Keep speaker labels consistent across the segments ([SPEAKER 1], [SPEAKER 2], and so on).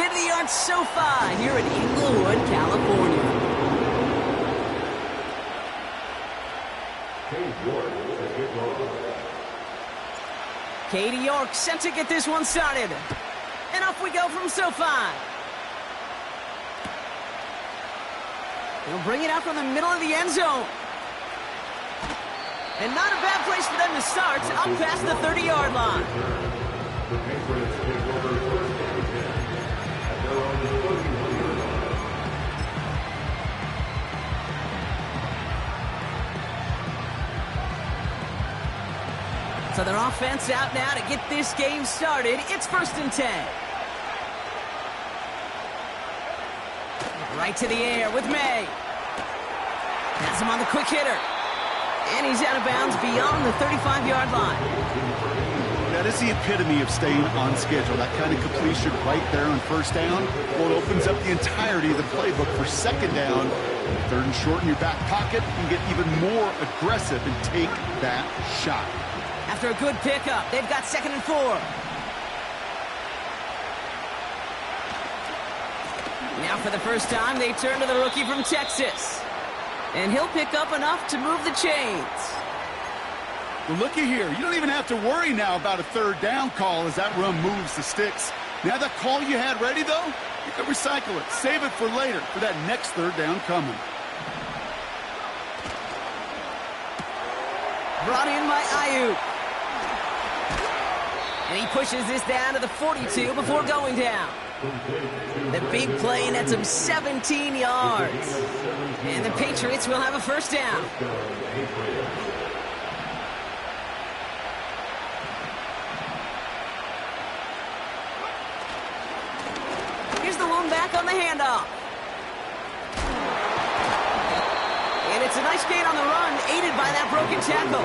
[SPEAKER 1] state-of-the-art SoFi here in Inglewood, California. Katie York set to get this one started. And off we go from SoFi. They'll bring it out from the middle of the end zone. And not a bad place for them to start, up past the 30-yard line. So their offense out now to get this game started. It's 1st and 10. Right to the air with May. Has him on the quick hitter. And he's out of bounds beyond the 35-yard line.
[SPEAKER 2] That is the epitome of staying on schedule. That kind of completion right there on 1st down. Well, it opens up the entirety of the playbook for 2nd down. 3rd and short in your back pocket. You can get even more aggressive and take that shot.
[SPEAKER 1] After a good pickup, they've got 2nd and 4. Now for the first time, they turn to the rookie from Texas. And he'll pick up enough to move the chains.
[SPEAKER 2] Well, looky here. You don't even have to worry now about a 3rd down call as that run moves the sticks. Now that call you had ready, though, you can recycle it. Save it for later for that next 3rd down coming.
[SPEAKER 1] Brought in by Ayuk. And he pushes this down to the 42 before going down. The big play nets him 17 yards. And the Patriots will have a 1st down. Here's the one back on the handoff. And it's a nice gain on the run, aided by that broken tackle.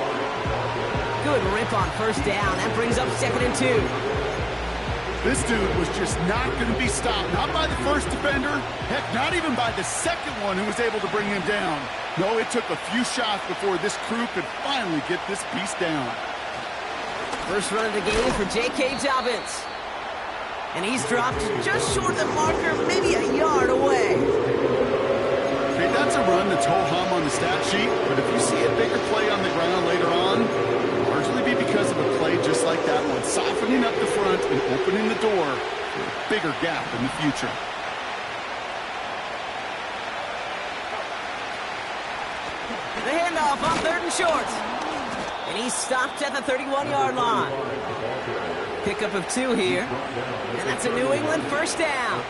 [SPEAKER 1] Good rip on 1st down. That brings up 2nd and 2.
[SPEAKER 2] This dude was just not going to be stopped. Not by the first defender. Heck, not even by the 2nd one who was able to bring him down. No, it took a few shots before this crew could finally get this piece down.
[SPEAKER 1] First run of the game for J.K. Dobbins. And he's dropped just short of the marker, maybe a yard away.
[SPEAKER 2] Okay, that's a run that's ho-hum on the stat sheet, but if you see a bigger play on the ground later on, it'll largely be because of a play just like that one, softening up the front and opening the door for a bigger gap in the future.
[SPEAKER 1] The handoff on 3rd and short. And he's stopped at the 31-yard line. Pickup of 2 here. And that's a New England 1st down.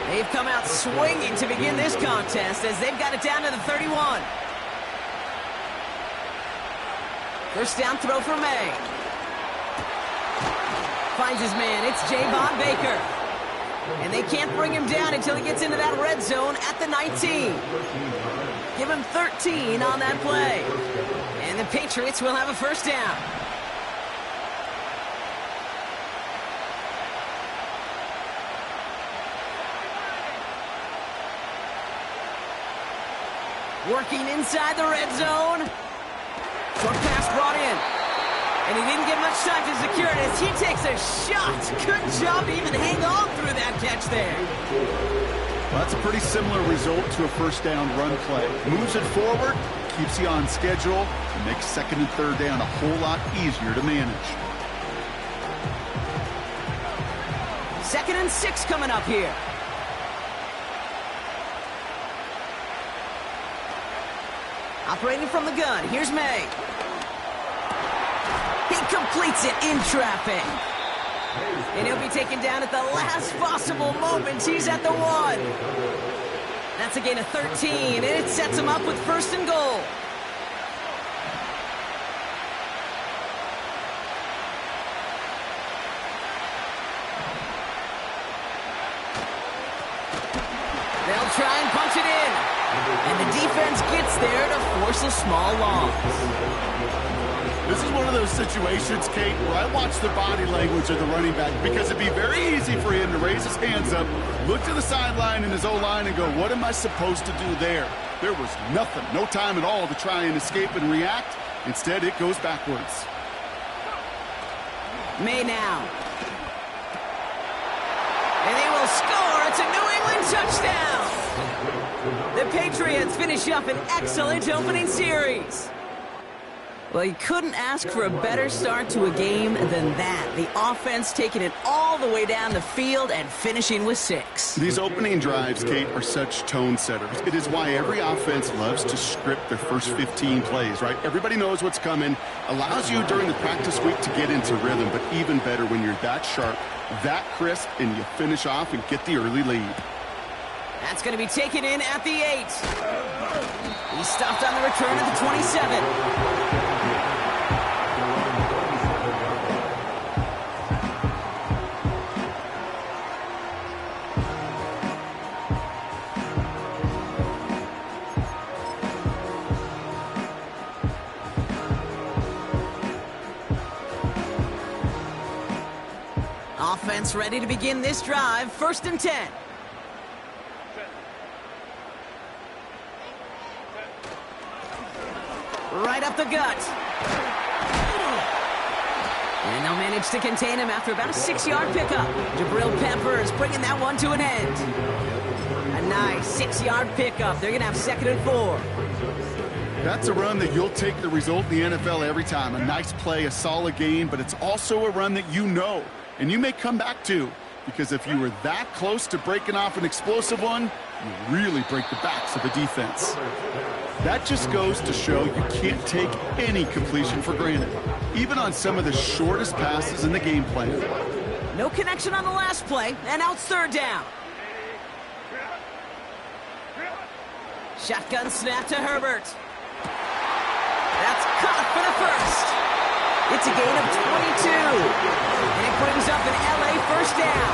[SPEAKER 1] They've come out swinging to begin this contest as they've got it down to the 31. 1st down throw for May. Finds his man. It's Javon Baker. And they can't bring him down until he gets into that red zone at the 19. Give him 13 on that play. And the Patriots will have a 1st down. Working inside the red zone. Short pass brought in. And he didn't get much time to secure it as he takes a shot. Good job to even hang on through that catch there.
[SPEAKER 2] Well, that's a pretty similar result to a 1st down run play. Moves it forward, keeps you on schedule, and makes 2nd and 3rd down a whole lot easier to manage.
[SPEAKER 1] 2nd and 6 coming up here. Operating from the gun, here's May. He completes it in traffic. And he'll be taken down at the last possible moment. He's at the 1. That's a gain of 13, and it sets him up with 1st and goal. They'll try and punch it in. And the defense gets there to force a small loss.
[SPEAKER 2] This is one of those situations, Kate, where I watch the body language of the running back because it'd be very easy for him to raise his hands up, look to the sideline in his O-line and go, what am I supposed to do there? There was nothing, no time at all to try and escape and react. Instead, it goes backwards.
[SPEAKER 1] May now. will score. It's a New England touchdown. The Patriots finish up an excellent opening series. Well, you couldn't ask for a better start to a game than that. The offense taking it all the way down the field and finishing with 6.
[SPEAKER 2] These opening drives, Kate, are such tone setters. It is why every offense loves to script their first 15 plays, right? Everybody knows what's coming. Allows you during the practice week to get into rhythm, but even better when you're that sharp, that crisp, and you finish off and get the early lead.
[SPEAKER 1] That's going to be taken in at the 8. He's stopped on the return at the 27. Offense ready to begin this drive. 1st and 10. Right up the gut. And they'll manage to contain him after about a 6-yard pickup. Jabril Peppers bringing that one to an end. A nice 6-yard pickup. They're going to have 2nd and 4.
[SPEAKER 2] That's a run that you'll take the result in the NFL every time. A nice play, a solid game, but it's also a run that you know, and you may come back to, because if you were that close to breaking off an explosive one, you really break the backs of the defense. That just goes to show you can't take any completion for granted, even on some of the shortest passes in the game plan.
[SPEAKER 1] No connection on the last play, and now it's 3rd down. Shotgun snap to Herbert. That's caught for the first. It's a gain of 22. And it brings up an LA 1st down.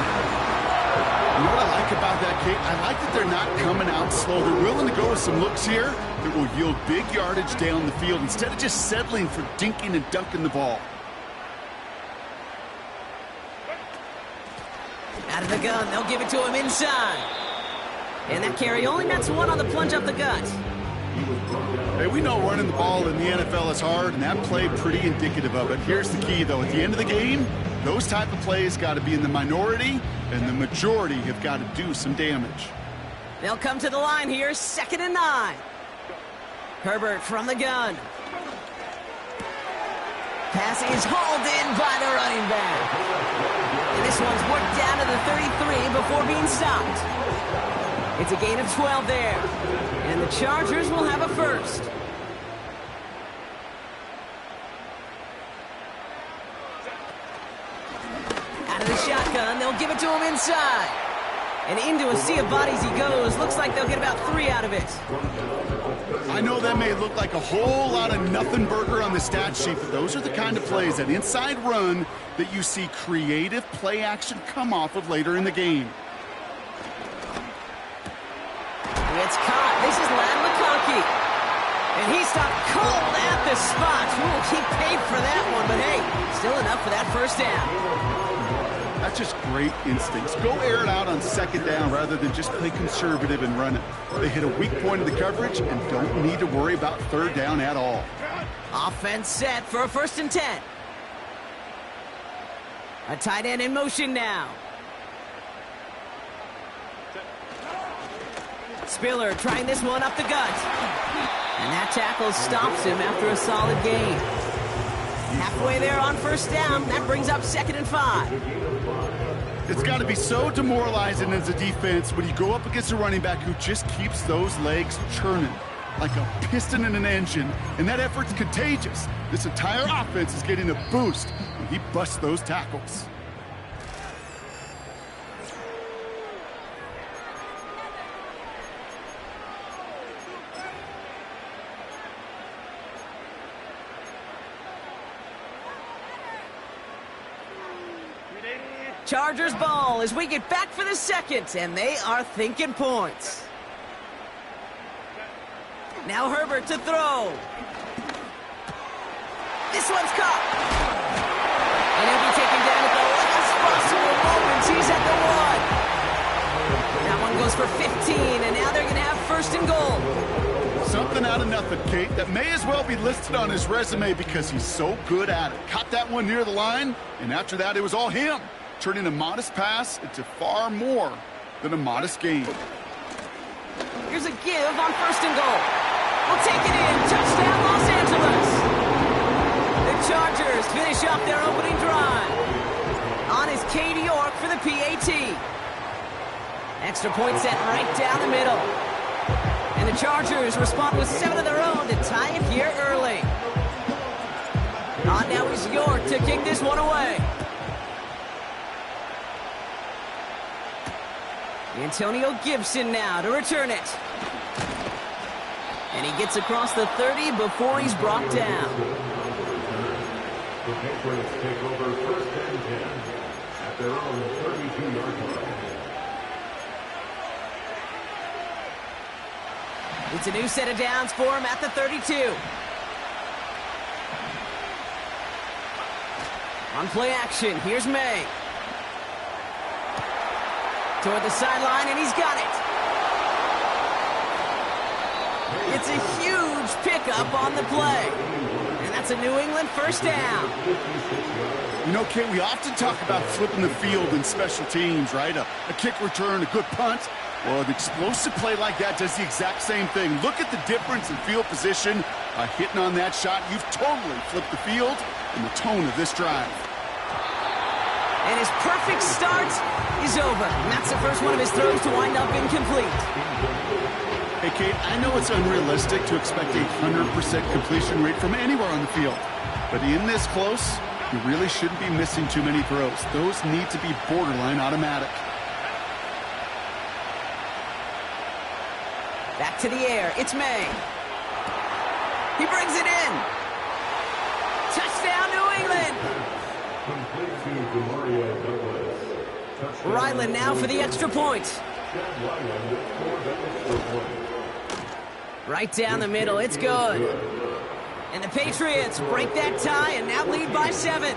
[SPEAKER 2] You know what I like about that, Kate? I like that they're not coming out slow. They're willing to go with some looks here that will yield big yardage down the field instead of just settling for dinking and dunking the ball.
[SPEAKER 1] Out of the gun, they'll give it to him inside. And that carry only nets 1 on the plunge up the gut.
[SPEAKER 2] Hey, we know running the ball in the NFL is hard, and that play pretty indicative of it. Here's the key, though. At the end of the game, those type of plays got to be in the minority, and the majority have got to do some damage.
[SPEAKER 1] They'll come to the line here, 2nd and 9. Herbert from the gun. Pass is hauled in by the running back. And this one's worked down to the 33 before being stopped. It's a gain of 12 there. And the Chargers will have a 1st. Out of the shotgun, they'll give it to him inside. And into a sea of bodies he goes. Looks like they'll get about 3 out of it.
[SPEAKER 2] I know that may look like a whole lot of nothing burger on the stat sheet, but those are the kind of plays, that inside run, that you see creative play action come off of later in the game.
[SPEAKER 1] It's caught. This is Lad McConkey. And he stopped cold at the spot. Ooh, he paid for that one, but hey, still enough for that 1st down.
[SPEAKER 2] That's just great instincts. Go air it out on 2nd down rather than just play conservative and run it. They hit a weak point of the coverage and don't need to worry about 3rd down at all.
[SPEAKER 1] Offense set for a 1st and 10. A tight end in motion now. Spiller trying this one up the gut. And that tackle stops him after a solid gain. Halfway there on 1st down. That brings up 2nd and 5.
[SPEAKER 2] It's got to be so demoralizing as a defense when you go up against a running back who just keeps those legs churning like a piston in an engine, and that effort's contagious. This entire offense is getting a boost when he busts those tackles.
[SPEAKER 1] Chargers ball as we get back for the 2nd, and they are thinking points. Now Herbert to throw. This one's caught. And he'll be taken down at the last possible moments. He's at the 1. That one goes for 15, and now they're going to have 1st and goal.
[SPEAKER 2] Something out of nothing, Kate, that may as well be listed on his resume because he's so good at it. Caught that one near the line, and after that, it was all him. turning a modest pass into far more than a modest gain.
[SPEAKER 1] Here's a give on 1st and goal. We'll take it in. Touchdown, Los Angeles. The Chargers finish off their opening drive. On is Katie York for the PAT. Extra point set right down the middle. And the Chargers respond with 7 of their own to tie it here early. On now is York to kick this one away. Antonio Gibson now to return it. And he gets across the 30 before he's brought down.
[SPEAKER 3] The Patriots take over 1st and 10 at their own 32-yard line.
[SPEAKER 1] It's a new set of downs for him at the 32. On play action, here's May. Toward the sideline, and he's got it. It's a huge pickup on the play. And that's a New England 1st down.
[SPEAKER 2] You know, Kate, we often talk about flipping the field in special teams, right? A kick return, a good punt. Well, an explosive play like that does the exact same thing. Look at the difference in field position. Hitting on that shot, you've totally flipped the field and the tone of this drive.
[SPEAKER 1] And his perfect start is over. And that's the first one of his throws to wind up incomplete.
[SPEAKER 2] Hey, Kate, I know it's unrealistic to expect a 100% completion rate from anywhere on the field. But in this close, you really shouldn't be missing too many throws. Those need to be borderline automatic.
[SPEAKER 1] Back to the air. It's May. He brings it in. Touchdown, New England. Ryland now for the extra point. Right down the middle. It's good. And the Patriots break that tie and now lead by 7.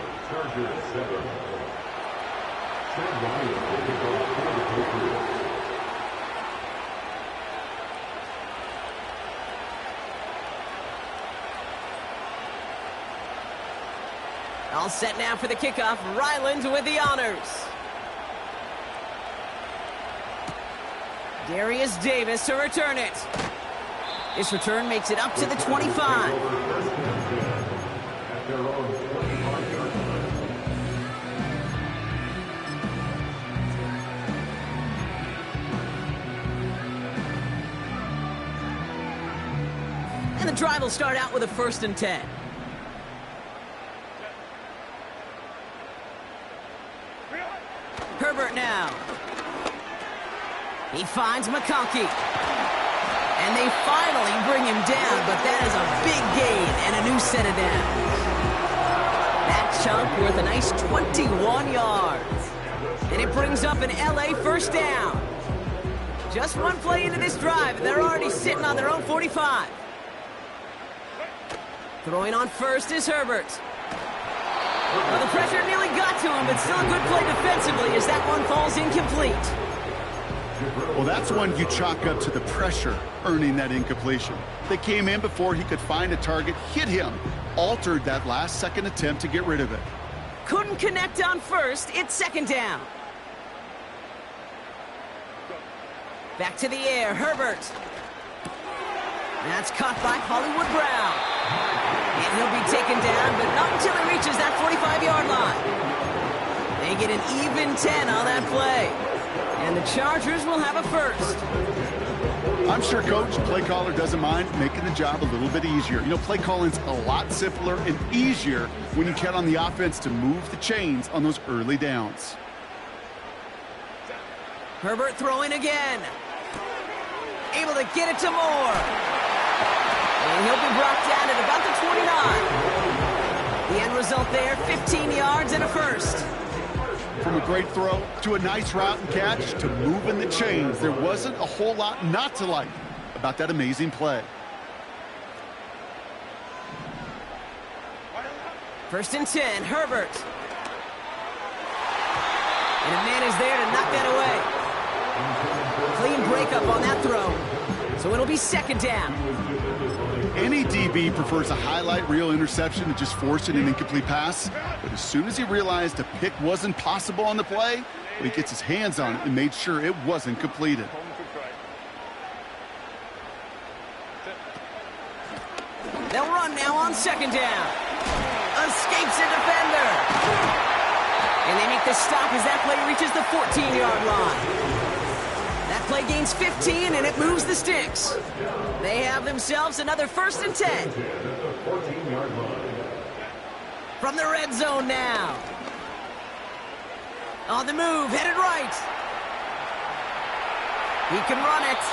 [SPEAKER 1] All set now for the kickoff. Ryland with the honors. Darius Davis to return it. This return makes it up to the 25. And the drive will start out with a 1st and 10. Herbert now. He finds McConkey. And they finally bring him down, but that is a big gain and a new set of downs. That chunk worth a nice 21 yards. And it brings up an LA 1st down. Just one play into this drive, and they're already sitting on their own 45. Throwing on 1st is Herbert. Well, the pressure nearly got to him, but still a good play defensively as that one falls incomplete.
[SPEAKER 2] Well, that's one you chalk up to the pressure earning that incompletion. They came in before he could find a target, hit him, altered that last-second attempt to get rid of it.
[SPEAKER 1] Couldn't connect on 1st. It's 2nd down. Back to the air, Herbert. That's caught by Hollywood Brown. And he'll be taken down, but not until he reaches that 45-yard line. They get an even 10 on that play. And the Chargers will have a 1st.
[SPEAKER 2] I'm sure Coach, play caller, doesn't mind making the job a little bit easier. You know, play calling's a lot simpler and easier when you count on the offense to move the chains on those early downs.
[SPEAKER 1] Herbert throwing again. Able to get it to Moore. And he'll be brought down at about the 29. The end result there, 15 yards and a 1st.
[SPEAKER 2] From a great throw to a nice route and catch to moving the chains, there wasn't a whole lot not to like about that amazing play.
[SPEAKER 1] 1st and 10, Herbert. And a man is there to knock that away. Clean breakup on that throw. So it'll be 2nd down.
[SPEAKER 2] Any DB prefers a highlight reel interception to just forcing an incomplete pass. But as soon as he realized a pick wasn't possible on the play, he gets his hands on it and made sure it wasn't completed.
[SPEAKER 1] They'll run now on second down. Escapes a defender. And they make the stop as that play reaches the 14-yard line. That play gains 15, and it moves the sticks. They have themselves another 1st and 10. From the red zone now. On the move, headed right. He can run it.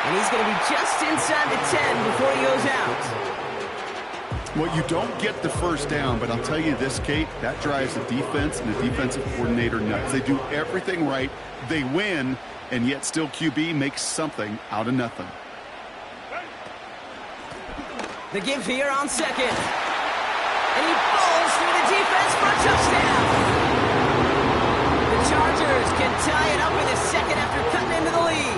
[SPEAKER 1] And he's going to be just inside the 10 before he goes out.
[SPEAKER 2] Well, you don't get the first down, but I'll tell you this, Kate, that drives the defense and the defensive coordinator nuts. They do everything right. They win, and yet still QB makes something out of nothing.
[SPEAKER 1] The give here on second. And he falls through the defense for a touchdown. The Chargers can tie it up in a second after cutting into the lead.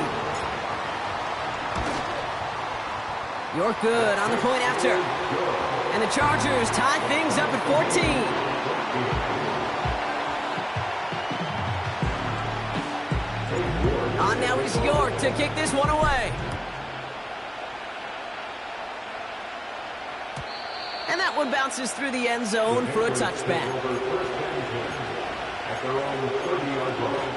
[SPEAKER 1] You're good on the point after. And the Chargers tie things up at 14. On now is York to kick this one away. And that one bounces through the end zone for a touchback.
[SPEAKER 3] At their own 30-yard line.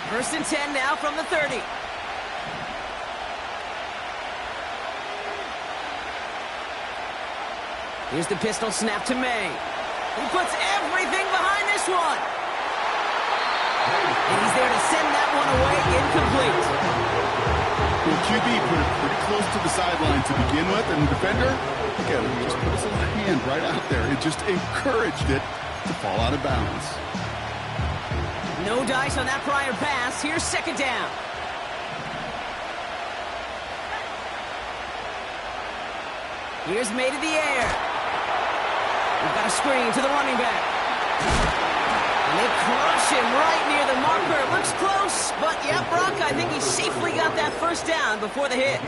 [SPEAKER 1] First and 10 now from the 30. Here's the pistol snap to May. He puts everything behind this one. And he's there to send that one away incomplete.
[SPEAKER 2] Well, QB put it pretty close to the sideline to begin with, and the defender, again, just put his little hand right out there. It just encouraged it to fall out of bounds.
[SPEAKER 1] No dice on that prior pass. Here's second down. Here's May to the air. We've got a screen to the running back. And they crush him right near the marker. Looks close, but yeah, Brock, I think he safely got that first down before the hit.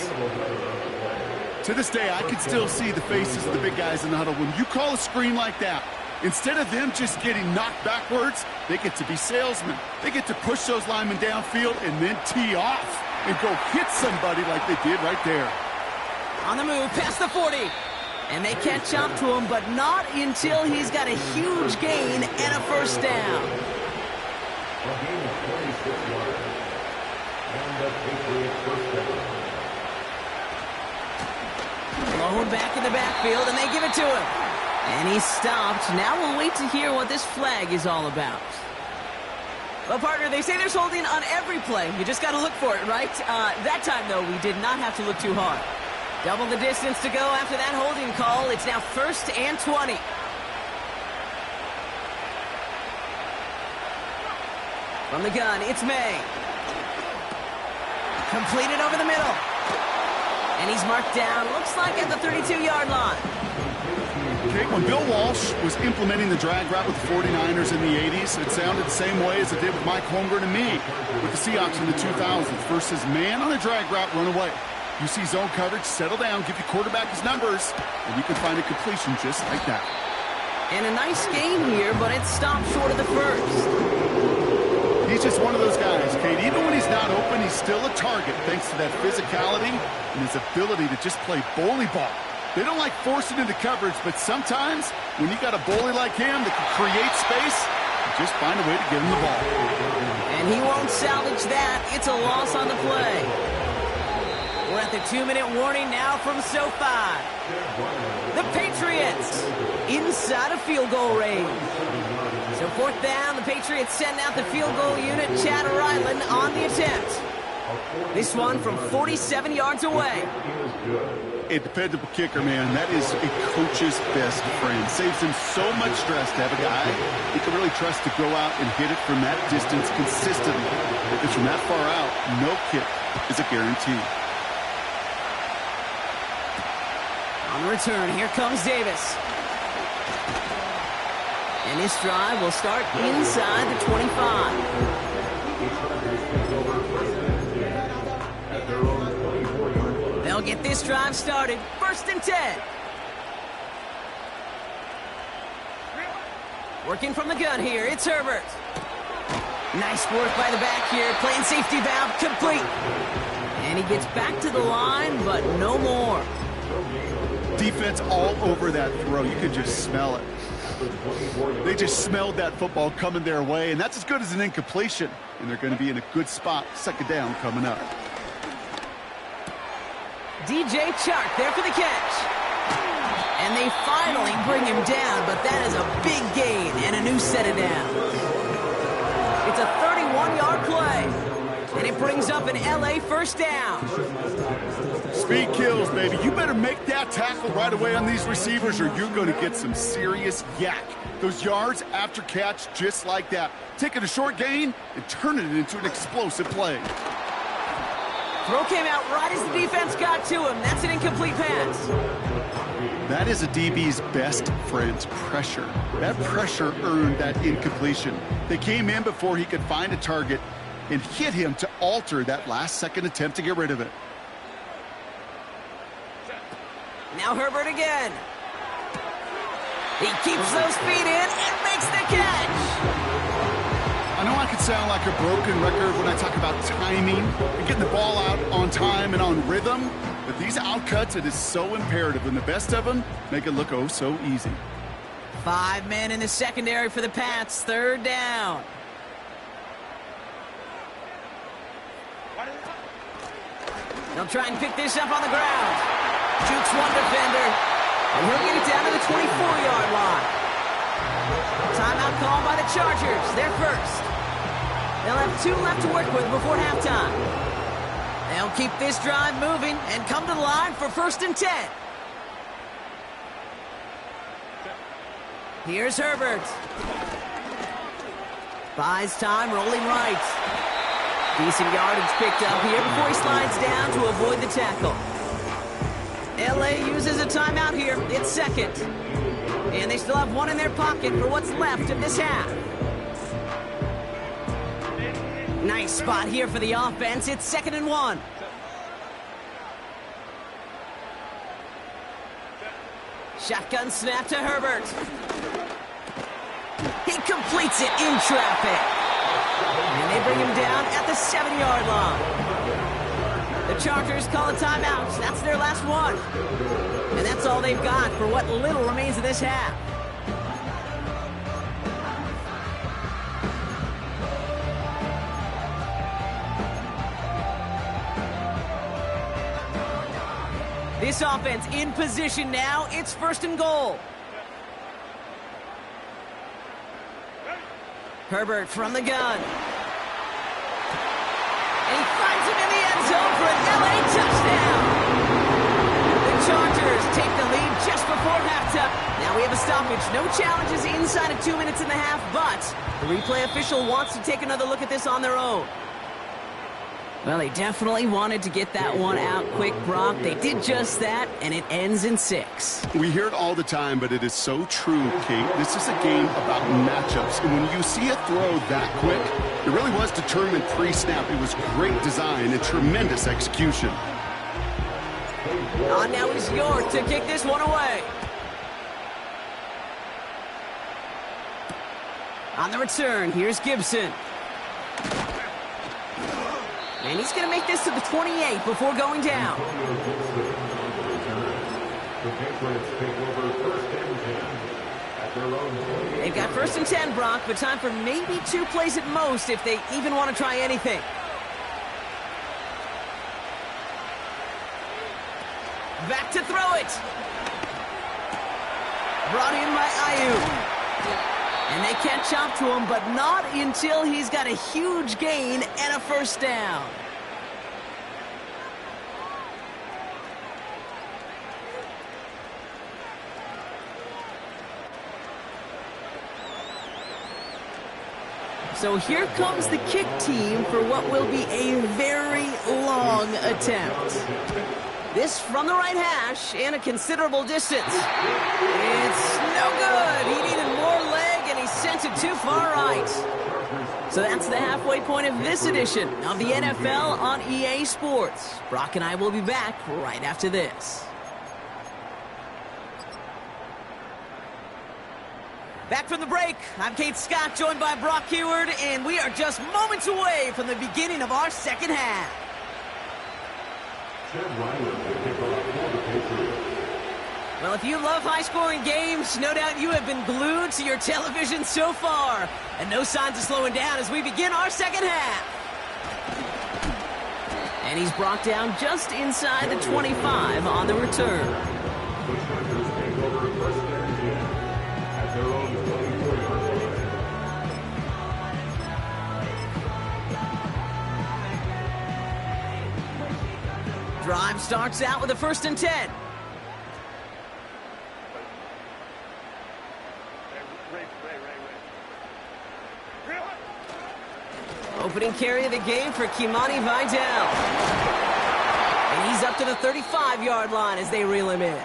[SPEAKER 2] To this day, I can still see the faces of the big guys in the huddle. When you call a screen like that, instead of them just getting knocked backwards, they get to be salesmen. They get to push those linemen downfield and then tee off and go hit somebody like they did right there.
[SPEAKER 1] On the move, past the 40. And they catch up to him, but not until he's got a huge gain and a first down.
[SPEAKER 3] A gain of 26 yards. And the Patriots first down.
[SPEAKER 1] Blown back in the backfield, and they give it to him. And he's stopped. Now we'll wait to hear what this flag is all about. Well, partner, they say there's holding on every play. You just got to look for it, right? That time, though, we did not have to look too hard. Double the distance to go after that holding call. It's now 1st and 20. From the gun, it's May. Completed over the middle. And he's marked down, looks like at the 32-yard line.
[SPEAKER 2] Okay, when Bill Walsh was implementing the drag route with the 49ers in the 80s, it sounded the same way as it did with Mike Holmgren and me with the Seahawks in the 2000s versus man on a drag route, run away. You see zone coverage, settle down, give your quarterback his numbers, and you can find a completion just like that.
[SPEAKER 1] And a nice game here, but it stopped short of the first.
[SPEAKER 2] He's just one of those guys, Kate. Even when he's not open, he's still a target thanks to that physicality and his ability to just play bully ball. They don't like forcing into coverage, but sometimes when you got a bully like him that can create space, you just find a way to get him the ball.
[SPEAKER 1] And he won't salvage that. It's a loss on the play. We're at the 2-minute warning now from SoFi. The Patriots inside a field goal range. So 4th down, the Patriots send out the field goal unit, Chad Ryland on the attempt. This one from 47 yards away.
[SPEAKER 2] A dependable kicker, man. That is a coach's best friend. Saves him so much stress to have a guy he can really trust to go out and hit it from that distance consistently. Because from that far out, no kick is a guarantee.
[SPEAKER 1] On the return, here comes Davis. And this drive will start inside the 25. They'll get this drive started. 1st and 10. Working from the gun here, it's Herbert. Nice work by the back here, playing safety valve complete. And he gets back to the line, but no more.
[SPEAKER 2] Defense all over that throw. You could just smell it. They just smelled that football coming their way, and that's as good as an incompletion. And they're going to be in a good spot. 2nd down coming up. DJ Chark there for the catch. And they finally bring him down, but that is a big gain and a new set of downs. It's a 31-yard play, and it brings up an LA 1st down. Speed kills, baby. You better make that tackle right away on these receivers, or you're going to get some serious yak. Those yards after catch, just like that. Taking a short gain and turning it into an explosive play.
[SPEAKER 1] Throw came out right as the defense got to him. That's an incomplete pass.
[SPEAKER 2] That is a DB's best friend's pressure. That pressure earned that incompletion. They came in before he could find a target and hit him to alter that last-second attempt to get rid of it.
[SPEAKER 1] Now Herbert again. He keeps those feet in and makes the catch.
[SPEAKER 2] I know I could sound like a broken record when I talk about timing and getting the ball out on time and on rhythm, but these outcuts, it is so imperative, and the best of them make it look oh so easy.
[SPEAKER 1] 5 men in the secondary for the Pats. 3rd down. They'll try and pick this up on the ground. Jukes one defender, and he'll get it down to the 24-yard line. Timeout called by the Chargers. They're first. They'll have 2 left to work with before halftime. They'll keep this drive moving and come to the line for 1st and 10. Here's Herbert. Buys time, rolling right. Decent yardage picked up here before he slides down to avoid the tackle. LA uses a timeout here. It's 2nd. And they still have 1 in their pocket for what's left of this half. Nice spot here for the offense. It's 2nd and 1. Shotgun snap to Herbert. He completes it in traffic. And they bring him down at the 7-yard line. The Chargers call a timeout. That's their last one. And that's all they've got for what little remains of this half. This offense in position now. It's 1st and goal. Herbert from the gun. And he finds him in the end zone for an LA touchdown. The Chargers take the lead just before halftime. Now we have a stoppage. No challenges inside of 2 minutes and a half, but the replay official wants to take another look at this on their own. Well, they definitely wanted to get that one out quick, Brock. They did just that, and it ends in 6.
[SPEAKER 2] We hear it all the time, but it is so true, Kate. This is a game about matchups, and when you see a throw that quick, it really was determined pre-snap. It was great design and tremendous execution.
[SPEAKER 1] Now is York to kick this one away. On the return, here's Gibson. And he's going to make this to the 28 before going down. They've got 1st and 10, Brock, but time for maybe 2 plays at most if they even want to try anything. Back to throw it. Brought in by Ayuk. And they catch up to him, but not until he's got a huge gain and a 1st down. So here comes the kick team for what will be a very long attempt. This from the right hash and a considerable distance. It's no good. He needed more leg, and he too far right. So that's the halfway point of this edition of the NFL on EA Sports. Brock and I will be back right after this. Back from the break, I'm Kate Scott, joined by Brock Heward, and we are just moments away from the beginning of our second half. Well, if you love high-scoring games, no doubt you have been glued to your television so far. And no signs of slowing down as we begin our second half. And he's brought down just inside the 25 on the return. Drive starts out with a 1st and 10. Opening carry of the game for Kimani Vidal. And he's up to the 35-yard line as they reel him in.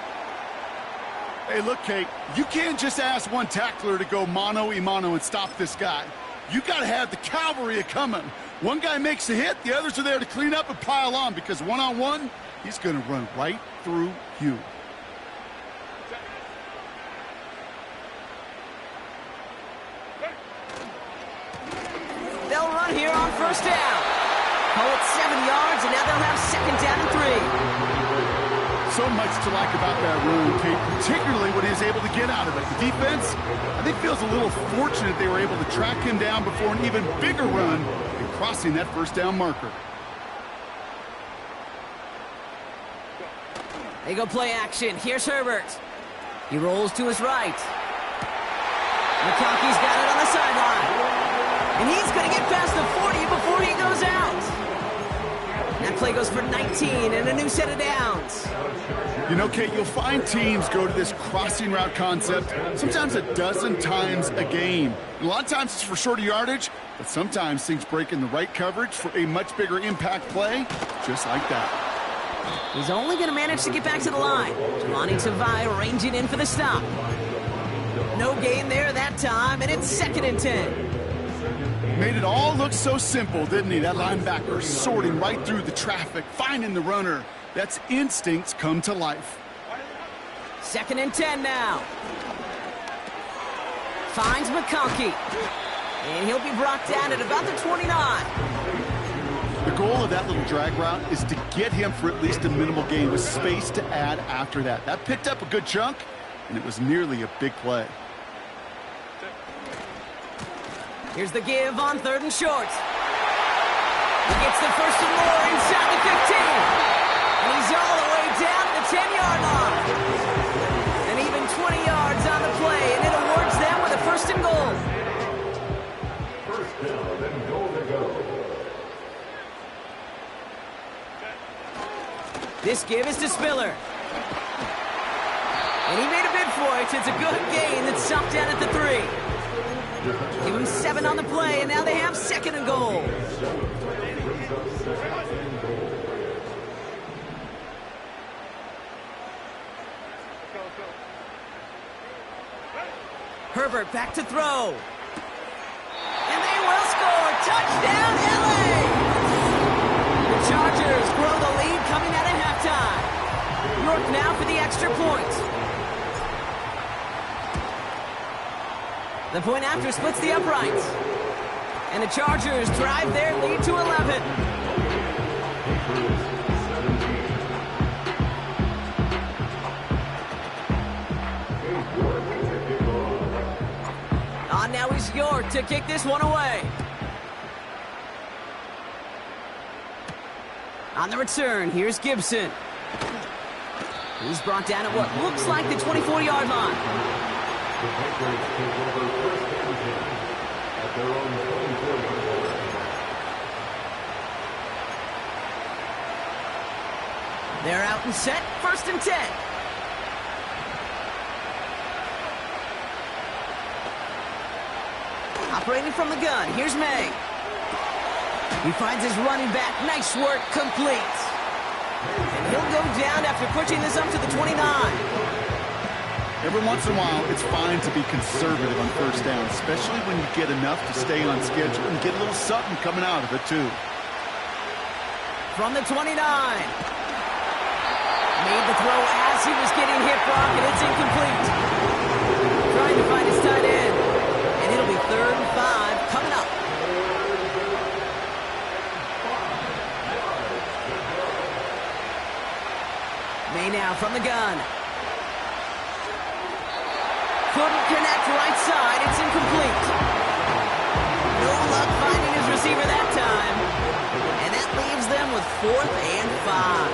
[SPEAKER 2] Hey, look, Kate, you can't just ask one tackler to go mano-a-mano and stop this guy. You got to have the cavalry coming. One guy makes a hit, the others are there to clean up and pile on, because one-on-one, he's going to run right through you.
[SPEAKER 1] They'll run here on 1st down. Call it 7 yards, and now they'll have 2nd down and 3.
[SPEAKER 2] So much to like about that run, Kate, particularly when he's able to get out of it. The defense, I think, feels a little fortunate they were able to track him down before an even bigger run and crossing that 1st down marker.
[SPEAKER 1] They go play action. Here's Herbert. He rolls to his right. McConkey's got it on the sideline. And he's going to get past the 40 before he goes out. That play goes for 19 and a new set of downs.
[SPEAKER 2] You know, Kate, you'll find teams go to this crossing route concept sometimes a dozen times a game. And a lot of times it's for shorter yardage, but sometimes things break in the right coverage for a much bigger impact play, just like that.
[SPEAKER 1] He's only going to manage to get back to the line. Jelani Tavai ranging in for the stop. No gain there that time, and it's 2nd and 10.
[SPEAKER 2] Made it all look so simple, didn't he? That linebacker sorting right through the traffic, finding the runner. That's instincts come to life.
[SPEAKER 1] 2nd and 10 now. Finds McConkey. And he'll be brought down at about the 29.
[SPEAKER 2] The goal of that little drag route is to get him for at least a minimal gain with space to add after that. That picked up a good chunk, and it was nearly a big play.
[SPEAKER 1] Here's the give on 3rd and short. He gets the 1st and more inside the 15. And he's all the way down the 10-yard line. And even 20 yards on the play, and it awards them with a 1st and goal.
[SPEAKER 3] 1st down and goal to go.
[SPEAKER 1] This give is to Spiller. And he made a bid for it. It's a good gain that's stopped down at the 3. Give him 7 on the play, and now they have 2nd and goal. Herbert back to throw. And they will score. Touchdown, LA! The Chargers grow the lead coming out of halftime. York now for the extra point. The point after splits the uprights. And the Chargers drive their lead to 11. On now is York to kick this one away. On the return, here's Gibson. He's brought down at what looks like the 24-yard line.
[SPEAKER 3] The Patriots take over 1st and 10 at their own 24-yard line.
[SPEAKER 1] They're out and set, 1st and 10. Operating from the gun, here's May. He finds his running back, nice work, complete. And he'll go down after pushing this up to the 29.
[SPEAKER 2] Every once in a while, it's fine to be conservative on first down, especially when you get enough to stay on schedule and get a little something coming out of it, too.
[SPEAKER 1] From the 29. Made the throw as he was getting hit, Brock, and it's incomplete. Trying to find his tight end. And it'll be 3rd and 5 coming up. May now from the gun. Couldn't connect right side. It's incomplete. No luck finding his receiver that time. And that leaves them with 4th and 5.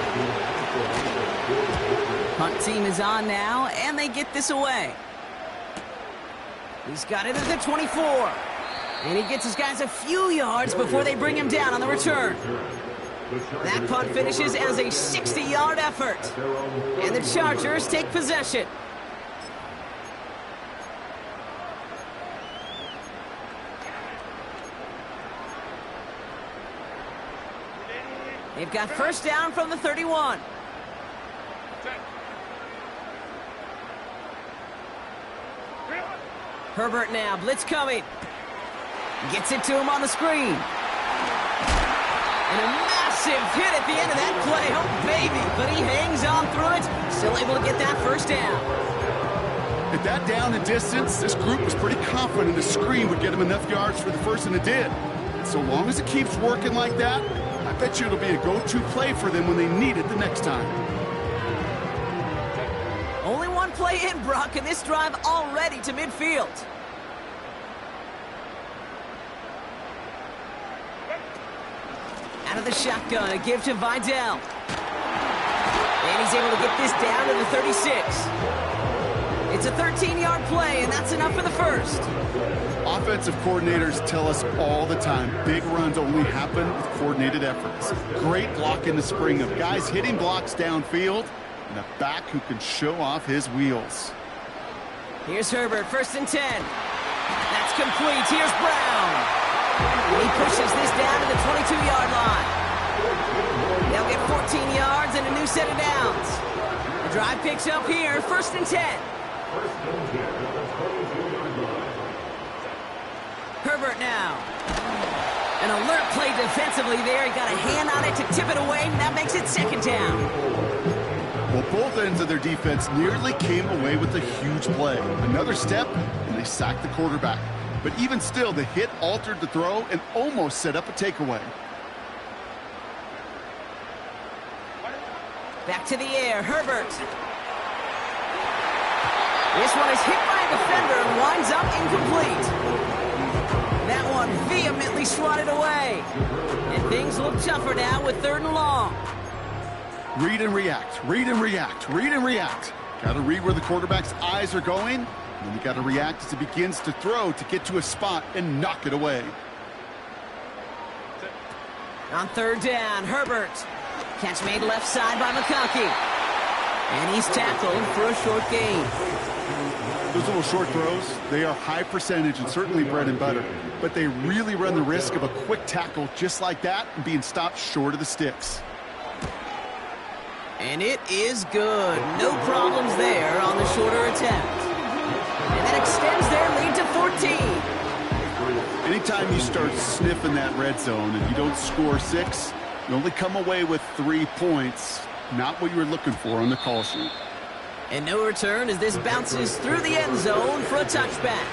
[SPEAKER 1] Punt team is on now, and they get this away. He's got it at the 24. And he gets his guys a few yards before they bring him down on the return. That punt finishes as a 60-yard effort. And the Chargers take possession. They've got first down from the 31. Herbert now, blitz coming. Gets it to him on the screen. And a massive hit at the end of that play. Oh, baby. But he hangs on through it. Still able to get that first down.
[SPEAKER 2] At that down and distance, this group was pretty confident the screen would get him enough yards for the first, and it did. And so long as it keeps working like that, I bet you it'll be a go-to play for them when they need it the next time.
[SPEAKER 1] Only one play in, Brock, and this drive already to midfield. Out of the shotgun, a give to Vidal. And he's able to get this down to the 36. It's a 13-yard play, and that's enough for the first.
[SPEAKER 2] Offensive coordinators tell us all the time, big runs only happen with coordinated efforts. Great block in the spring of guys hitting blocks downfield, and a back who can show off his wheels.
[SPEAKER 1] Here's Herbert, 1st and 10. That's complete. Here's Brown. And he pushes this down to the 22-yard line. They'll get 14 yards and a new set of downs. The drive picks up here, 1st and 10. Herbert now. An alert play defensively there. He got a hand on it to tip it away, and that makes it 2nd down.
[SPEAKER 2] Well, both ends of their defense nearly came away with a huge play. Another step, and they sacked the quarterback. But even still, the hit altered the throw and almost set up a takeaway.
[SPEAKER 1] Back to the air, Herbert. This one is hit by a defender and winds up incomplete. That one vehemently swatted away. And things look tougher now with 3rd and long.
[SPEAKER 2] Read and react, read and react, read and react. Got to read where the quarterback's eyes are going. And then you got to react as he begins to throw to get to a spot and knock it away.
[SPEAKER 1] On 3rd down, Herbert. Catch made left side by McConkey. And he's tackled for a short gain.
[SPEAKER 2] Those little short throws, they are high percentage and certainly bread and butter. But they really run the risk of a quick tackle just like that and being stopped short of the sticks.
[SPEAKER 1] And it is good. No problems there on the shorter attempt. And that extends their lead to 14.
[SPEAKER 2] Anytime you start sniffing that red zone and you don't score 6, you only come away with 3 points. Not what you were looking for on the call sheet.
[SPEAKER 1] And no return as this bounces through the end zone for a touchback.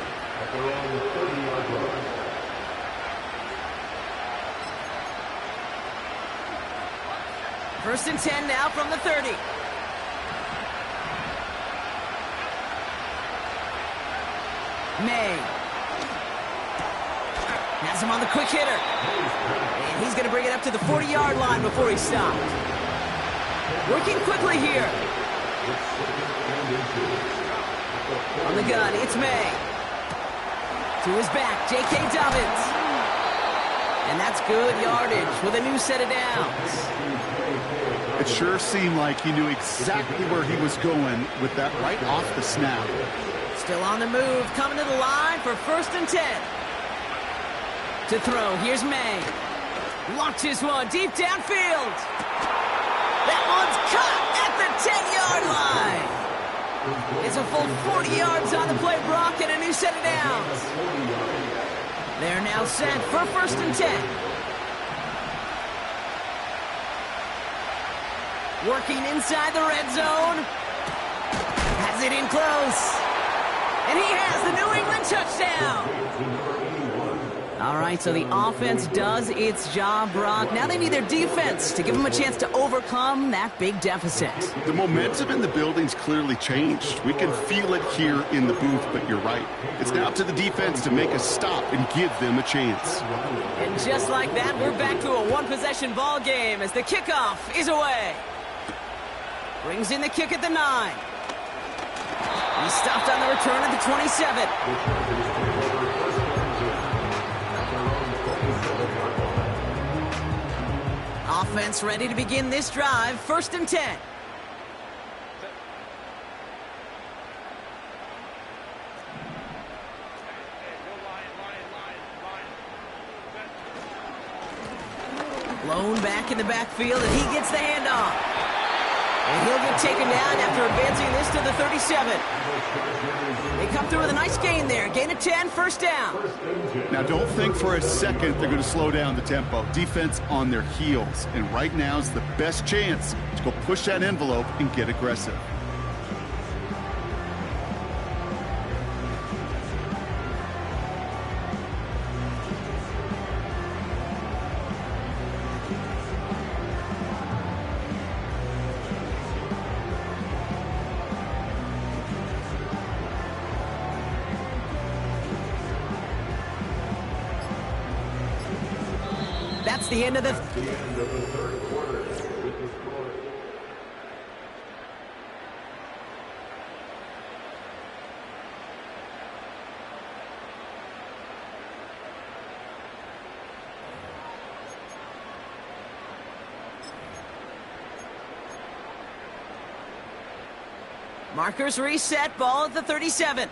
[SPEAKER 1] First and 10 now from the 30. May. Has him on the quick hitter. And he's going to bring it up to the 40-yard line before he's stopped. Working quickly here. On the gun, it's May. To his back, J.K. Dobbins. And that's good yardage with a new set of downs.
[SPEAKER 2] It sure seemed like he knew exactly where he was going with that right off the snap.
[SPEAKER 1] Still on the move, coming to the line for 1st and 10. To throw, here's May. Launches one deep downfield. That one's caught at the 10-yard line. It's has a full 40 yards on the play, Brock, and a new set of downs. They're now set for 1st and 10. Working inside the red zone. Has it in close. And he has the New England touchdown. All right, so the offense does its job, Brock. Now they need their defense to give them a chance to overcome that big deficit.
[SPEAKER 2] The momentum in the building's clearly changed. We can feel it here in the booth, but you're right. It's now up to the defense to make a stop and give them a chance.
[SPEAKER 1] And just like that, we're back to a one-possession ball game as the kickoff is away. Brings in the kick at the 9. He stopped on the return at the 27. Offense ready to begin this drive. 1st and 10. Blown back in the backfield, and he gets the handoff. And he'll get taken down after advancing this to the 37. They come through with a nice gain there. Gain of 10, 1st down.
[SPEAKER 2] Now, don't think for a second they're going to slow down the tempo. Defense on their heels. And right now is the best chance to go push that envelope and get aggressive.
[SPEAKER 1] That's the end of the
[SPEAKER 3] third quarter.
[SPEAKER 1] Markers reset, ball at the 37.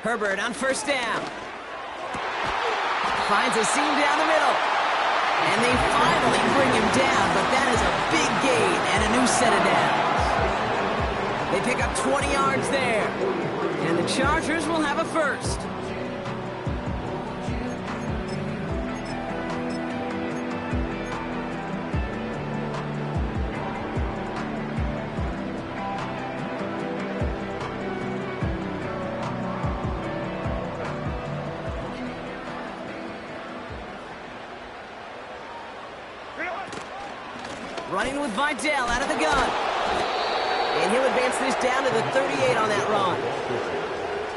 [SPEAKER 1] Herbert on 1st down. Finds a seam down the middle. And they finally bring him down, but that is a big gain and a new set of downs. They pick up 20 yards there. And the Chargers will have a 1st. Running with Vidal out of the gun. And he'll advance this down to the 38 on that run.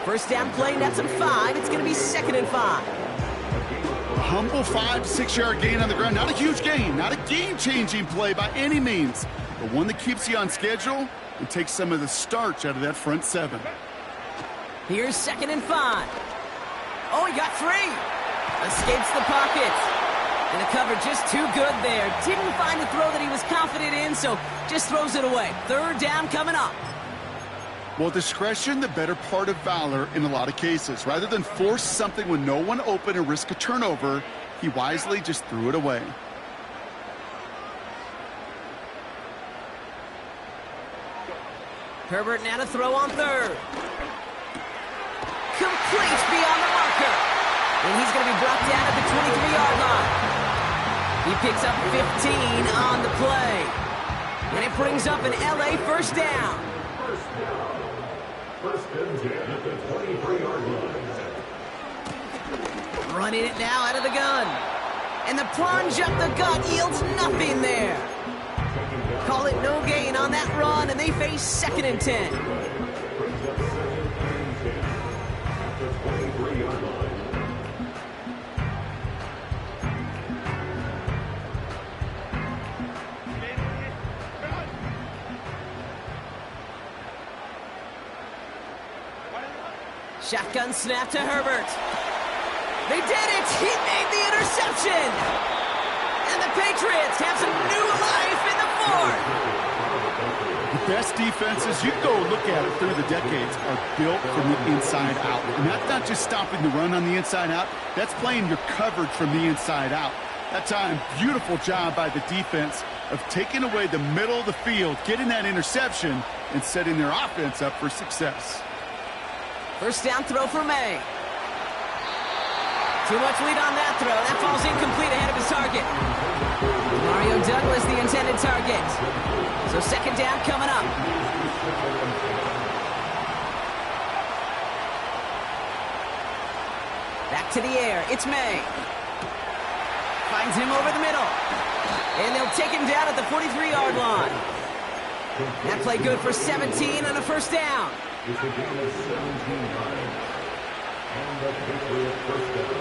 [SPEAKER 1] 1st down play, nets him 5. It's going to be 2nd and 5.
[SPEAKER 2] A humble 5-6-yard gain on the ground. Not a huge gain, not a game-changing play by any means, but one that keeps you on schedule and takes some of the starch out of that front 7.
[SPEAKER 1] Here's 2nd and 5. Oh, he got 3. Escapes the pocket. And the cover just too good there. Didn't find the throw that he was confident in, so just throws it away. 3rd down coming up.
[SPEAKER 2] Well, discretion, the better part of valor in a lot of cases. Rather than force something with no one open and risk a turnover, he wisely just threw it away.
[SPEAKER 1] Herbert now to throw on 3rd. Complete beyond the marker. And he's going to be brought down at the 23-yard line. He picks up 15 on the play. And it brings up an LA 1st down.
[SPEAKER 3] 1st and 10 at the 23-yard line.
[SPEAKER 1] Running it now out of the gun. And the plunge up the gut yields nothing there. Call it no gain on that run, and they face 2nd and 10.
[SPEAKER 3] At the 23-yard line.
[SPEAKER 1] Shotgun snap to Herbert. They did it! He made the interception! And the Patriots have some new life in the 4th.
[SPEAKER 2] The best defenses, you go look at it through the decades, are built from the inside out. And that's not just stopping the run on the inside out. That's playing your coverage from the inside out. That time, beautiful job by the defense of taking away the middle of the field, getting that interception, and setting their offense up for success.
[SPEAKER 1] First down throw for May. Too much lead on that throw. That falls incomplete ahead of his target. Mario Douglas, the intended target. So second down coming up. Back to the air. It's May. Finds him over the middle. And they'll take him down at the 43-yard line. That play good for 17 and a first down.
[SPEAKER 3] It's a game of 17-9. And the Patriots first down.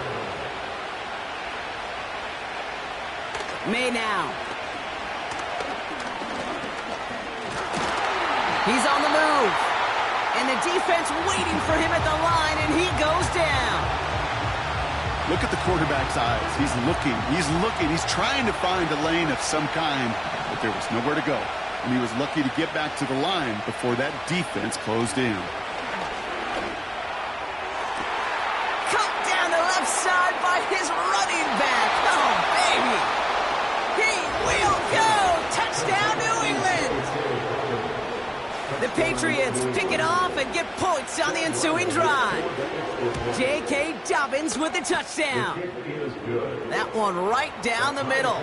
[SPEAKER 1] May now. He's on the move. And the defense waiting for him at the line, and he goes down.
[SPEAKER 2] Look at the quarterback's eyes. He's looking. He's trying to find a lane of some kind, but there was nowhere to go. And he was lucky to get back to the line before that defense closed in.
[SPEAKER 1] Cut down the left side by his running back. Oh, baby. He will go. Touchdown, New England. The Patriots pick it off and get points on the ensuing drive. J.K. Dobbins with the touchdown. That one right down the middle.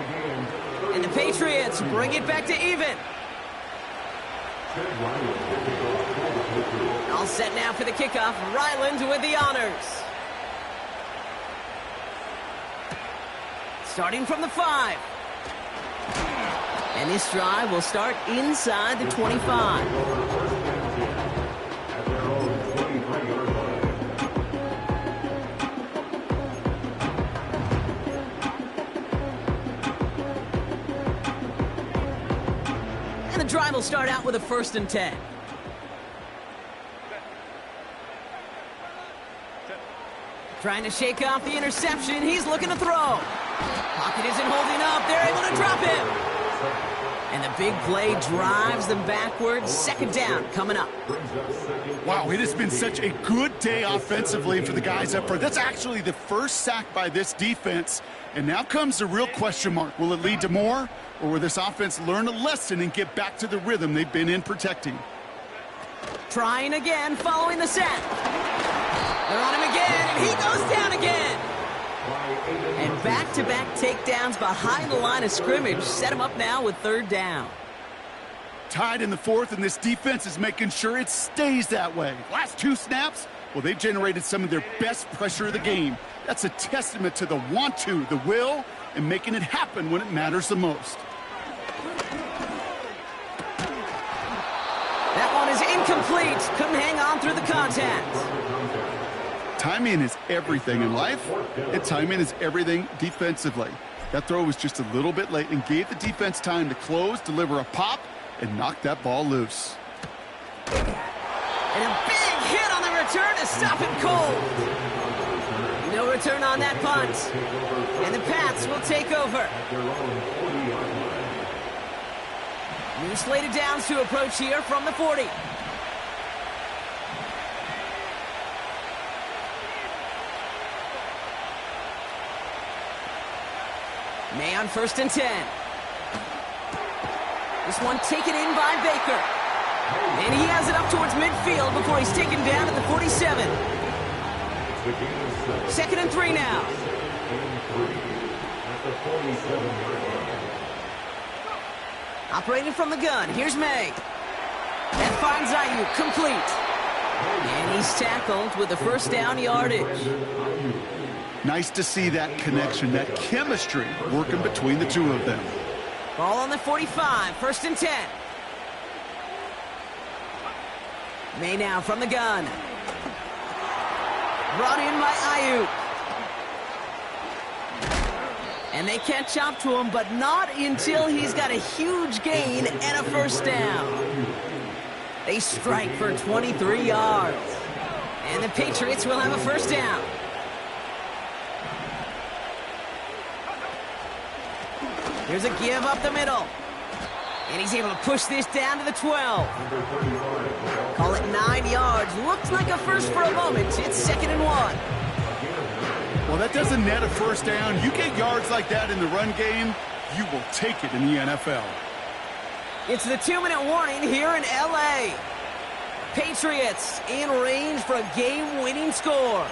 [SPEAKER 1] And the Patriots bring it back to even. All set now for the kickoff. Ryland with the honors. Starting from the 5. And this drive will start inside the 25. And the drive will start out with a 1st and 10. Trying to shake off the interception. He's looking to throw. Pocket isn't holding up. They're able to drop him. And the big play drives them backwards. Second down coming up.
[SPEAKER 2] Wow, it has been such a good day offensively for the guys up front. That's actually the first sack by this defense. And now comes the real question mark. Will it lead to more? Or will this offense learn a lesson and get back to the rhythm they've been in protecting?
[SPEAKER 1] Trying again following the set. They're on him again, and he goes down again. And back-to-back takedowns behind the line of scrimmage set him up now with 3rd down.
[SPEAKER 2] Tied in the 4th, and this defense is making sure it stays that way. Last 2 snaps, well, they've generated some of their best pressure of the game. That's a testament to the want-to, the will, and making it happen when it matters the most.
[SPEAKER 1] That one is incomplete. Couldn't hang on through the contact.
[SPEAKER 2] Timing is everything in life, and timing is everything defensively. That throw was just a little bit late and gave the defense time to close, deliver a pop, and knock that ball loose.
[SPEAKER 1] And a big hit on the return to stop him cold. No return on that punt. And the Pats will take over. New slated downs to approach here from the 40. May on 1st and 10. This one taken in by Baker. And he has it up towards midfield before he's taken down at the 47. 2nd and 3 now. Operating from the gun. Here's May. That finds Ayuk complete. And he's tackled with the 1st down yardage.
[SPEAKER 2] Nice to see that connection, that chemistry working between the two of them.
[SPEAKER 1] Ball on the 45, 1st and 10. May now from the gun. Brought in by Ayuk. And they catch up to him, but not until he's got a huge gain and a 1st down. They strike for 23 yards. And the Patriots will have a 1st down. Here's a give up the middle. And he's able to push this down to the 12. Call it 9 yards. Looks like a first for a moment. It's 2nd and 1.
[SPEAKER 2] Well, that doesn't net a first down. You get yards like that in the run game, you will take it in the NFL.
[SPEAKER 1] It's the 2-minute warning here in L.A. Patriots in range for a game-winning score.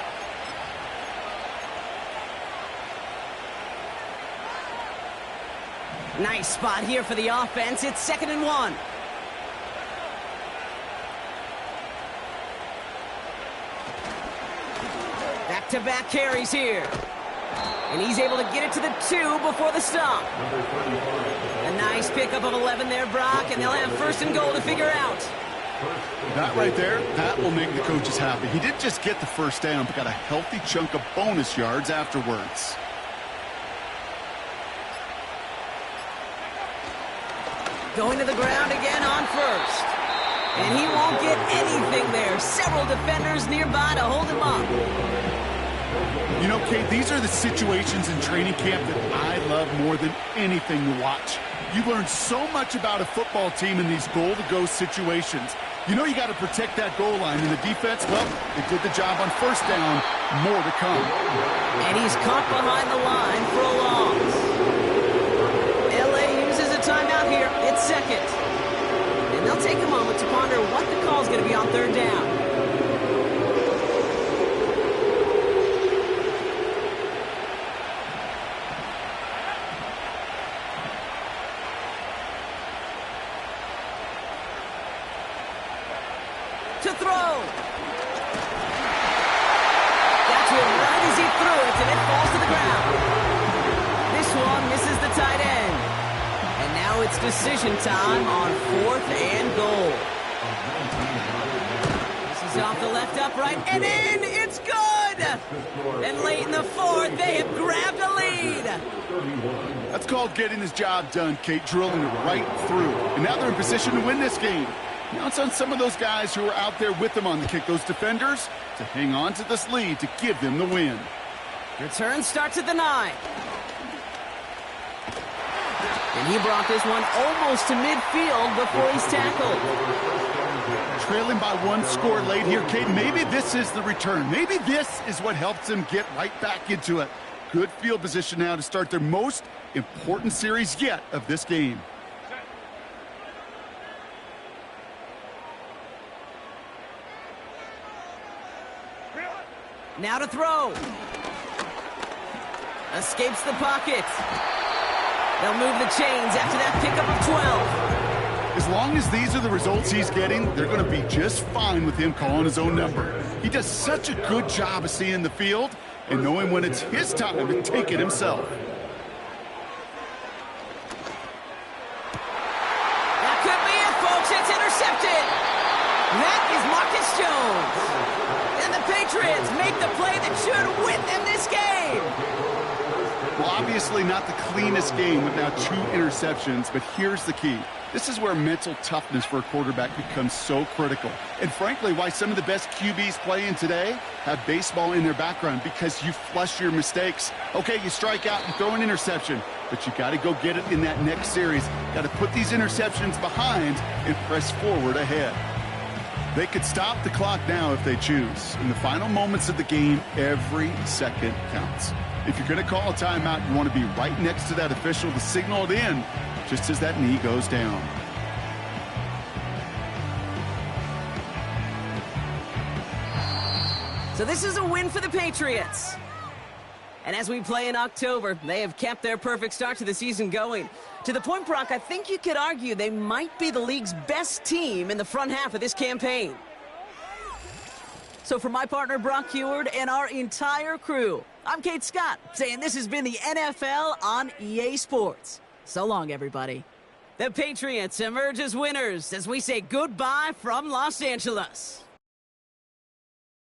[SPEAKER 1] Nice spot here for the offense. It's 2nd and 1. Back-to-back carries here. And he's able to get it to the 2 before the stop. A nice pickup of 11 there, Brock, and they'll have 1st and goal to figure out.
[SPEAKER 2] That right there, that will make the coaches happy. He didn't just get the first down, but got a healthy chunk of bonus yards afterwards.
[SPEAKER 1] Going to the ground again on 1st. And he won't get anything there. Several defenders nearby to hold him up.
[SPEAKER 2] You know, Kate, these are the situations in training camp that I love more than anything to watch. You learn so much about a football team in these goal-to-go situations. You know you got to protect that goal line. And the defense, well, they did the job on 1st down. More to come.
[SPEAKER 1] And he's caught behind the line for a loss. L.A. uses a timeout here. It's 2nd. And they'll take a moment to ponder what the call is going to be on 3rd down. To throw. Got to him right as he threw it, and it falls to the ground. This one misses the tight end. And now it's decision time on 4th and goal. This is off the left upright, and in! It's good! And late in the 4th, they have grabbed a lead.
[SPEAKER 2] That's called getting his job done, Kate, drilling it right through. And now they're in position to win this game. Now it's on some of those guys who are out there with them on the kick, those defenders, to hang on to this lead to give them the win.
[SPEAKER 1] Return starts at the 9. And he brought this one almost to midfield before he's tackled.
[SPEAKER 2] Trailing by 1 score late here, Kate. Maybe this is the return. Maybe this is what helps them get right back into it. Good field position now to start their most important series yet of this game.
[SPEAKER 1] Now to throw. Escapes the pocket. They'll move the chains after that pickup of 12.
[SPEAKER 2] As long as these are the results he's getting, they're going to be just fine with him calling his own number. He does such a good job of seeing the field and knowing when it's his time to take it himself.
[SPEAKER 1] That could be it, folks. It's intercepted. That is Marcus Jones. And the Patriots make the play that should win them this game.
[SPEAKER 2] Well, obviously not the cleanest game with now 2 interceptions, but here's the key. This is where mental toughness for a quarterback becomes so critical. And frankly, why some of the best QBs playing today have baseball in their background, because you flush your mistakes. Okay, you strike out and throw an interception, but you got to go get it in that next series. Got to put these interceptions behind and press forward ahead. They could stop the clock now if they choose. In the final moments of the game, every second counts. If you're going to call a timeout, you want to be right next to that official to signal it in just as that knee goes down.
[SPEAKER 1] So this is a win for the Patriots. And as we play in October, they have kept their perfect start to the season going. To the point, Brock, I think you could argue they might be the league's best team in the front half of this campaign. So for my partner, Brock Heward, and our entire crew, I'm Kate Scott, saying this has been the NFL on EA Sports. So long, everybody. The Patriots emerge as winners as we say goodbye from Los Angeles.